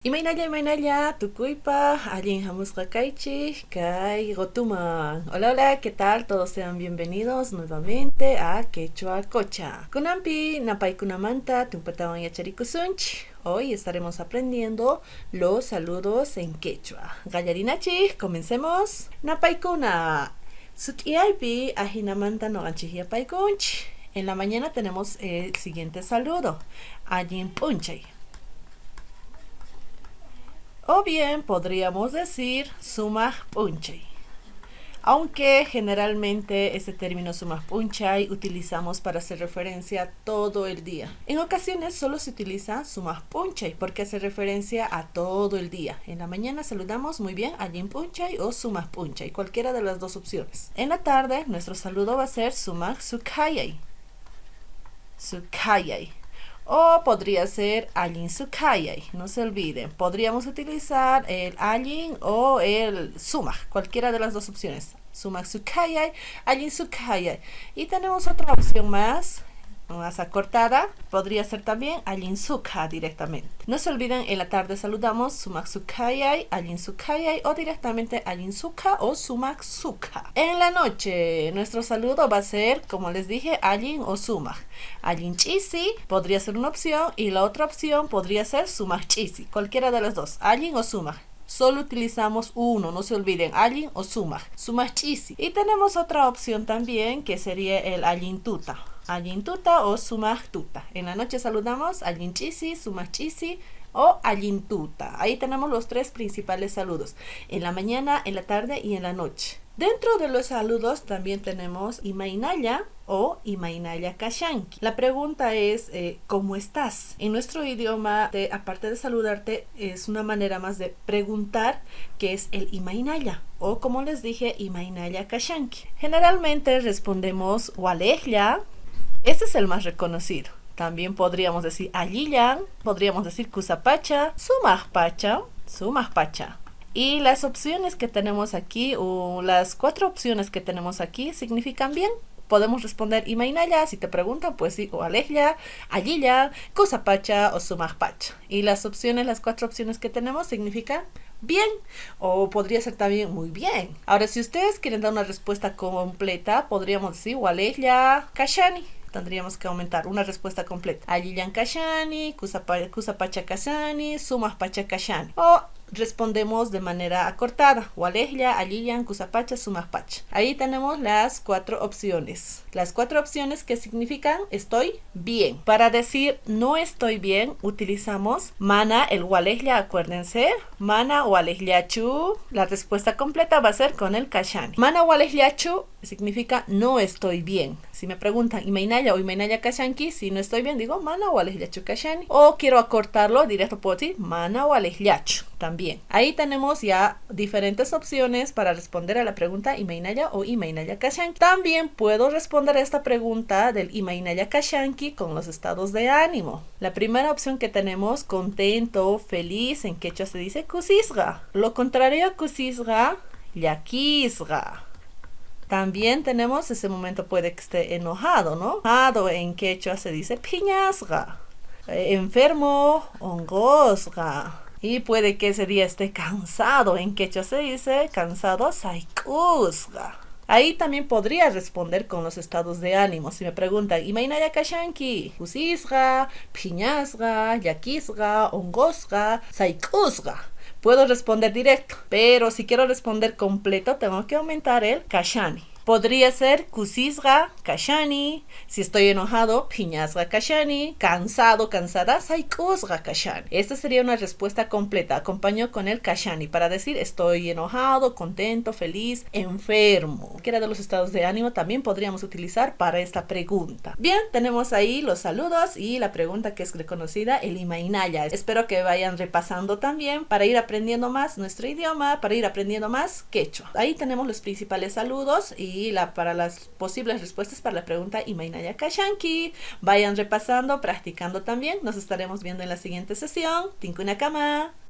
Imaynalla, tucuypa, allin hamusqa kaychik, kay gotuman. Hola, hola, ¿qué tal? Todos sean bienvenidos nuevamente a Quechua Cocha. Kunampi, napaykunamanta, tumpatawan yacharikusunch. Hoy estaremos aprendiendo los saludos en quechua. Gallarinachi, comencemos. Napaykuna, sutiaypi, ajinamanta no anchihiyapaykunch. En la mañana tenemos el siguiente saludo, allin punchay. O bien podríamos decir sumaj punchay. Aunque generalmente este término sumaj punchay utilizamos para hacer referencia todo el día. En ocasiones solo se utiliza sumaj punchay porque hace referencia a todo el día. En la mañana saludamos muy bien allin punchay o sumaj punchay, cualquiera de las dos opciones. En la tarde nuestro saludo va a ser sumaj sukayay. Sukayay. O podría ser allin sukayay, no se olviden. Podríamos utilizar el allin o el sumaj, cualquiera de las dos opciones. Sumaj sukayay, allin sukayay. Y tenemos otra opción más acortada, podría ser también allin suka directamente. No se olviden, en la tarde saludamos sumaj sukayay, allin sukayay o directamente allin suka o sumaj suka. En la noche nuestro saludo va a ser, como les dije, allin o sumaj. Allin chisi podría ser una opción y la otra opción podría ser sumaj chisi, cualquiera de las dos, allin o sumaj. Solo utilizamos uno, no se olviden, allin o sumaj, sumaj chisi. Y tenemos otra opción también que sería el allin tuta. Allin tuta o sumaj tuta. En la noche saludamos allin chisi, sumaj chisi o allin tuta. Ahí tenemos los tres principales saludos. En la mañana, en la tarde y en la noche. Dentro de los saludos también tenemos imaynalla o imaynalla kashanki. La pregunta es, ¿cómo estás? En nuestro idioma, aparte de saludarte, es una manera más de preguntar, que es el imaynalla. O como les dije, imaynalla kashanki. Generalmente respondemos walejlla. Este es el más reconocido. También podríamos decir allillan, podríamos decir kusapacha, sumajpacha, sumajpacha. Y las opciones que tenemos aquí, o las cuatro opciones que tenemos aquí, significan bien. Podemos responder imaynalla, si te preguntan, pues sí, o alejlla, allilla, kusapacha o sumajpacha. Y las opciones, las cuatro opciones que tenemos significan bien, o podría ser también muy bien. Ahora, si ustedes quieren dar una respuesta completa, podríamos decir walejlla kashani. Tendríamos que aumentar una respuesta completa. Allillan kashani, kusapacha kashani, sumajpacha kashani. O respondemos de manera acortada. Walejlla, allillan, kusapacha, sumajpacha. Ahí tenemos las cuatro opciones. Las cuatro opciones que significan estoy bien. Para decir no estoy bien, utilizamos mana, el walejlla, acuérdense. Mana walejllachu. La respuesta completa va a ser con el kashani. Mana walejllachu significa no estoy bien. Si me preguntan imaynalla o imaynalla kashanki, si no estoy bien, digo mana walejllachu kashani. O quiero acortarlo, directo puedo decir mana walejllachu también. Ahí tenemos ya diferentes opciones para responder a la pregunta imaynalla o imaynalla kashanki. También puedo responder a esta pregunta del imaynalla kashanki con los estados de ánimo. La primera opción que tenemos, contento, feliz, en quechua se dice kusisqa. Lo contrario a kusisqa, llakisqa. También tenemos, ese momento puede que esté enojado, ¿no? Enojado en quechua se dice piñasqa. Enfermo, hongosqa. Y puede que ese día esté cansado. En quechua se dice cansado, saykusqa. Ahí también podría responder con los estados de ánimo. Si me preguntan, imaynalla kashanki, kusisqa, piñasqa, llakisqa, hongosqa, saykusqa. Puedo responder directo, pero si quiero responder completo, tengo que aumentar el kashani. Podría ser kusisqa kashani, si estoy enojado, piñasqa kashani, cansado, cansada, saykusqa kashani. Esta sería una respuesta completa, acompaño con el kashani para decir estoy enojado, contento, feliz, enfermo. Cualquiera de los estados de ánimo también podríamos utilizar para esta pregunta. Bien, tenemos ahí los saludos y la pregunta que es reconocida, el imaynalla. Espero que vayan repasando también para ir aprendiendo más nuestro idioma, para ir aprendiendo más quechua. Ahí tenemos los principales saludos y para las posibles respuestas para la pregunta imaynalla kashanki. Vayan repasando, practicando también. Nos estaremos viendo en la siguiente sesión. Tinkuna kama.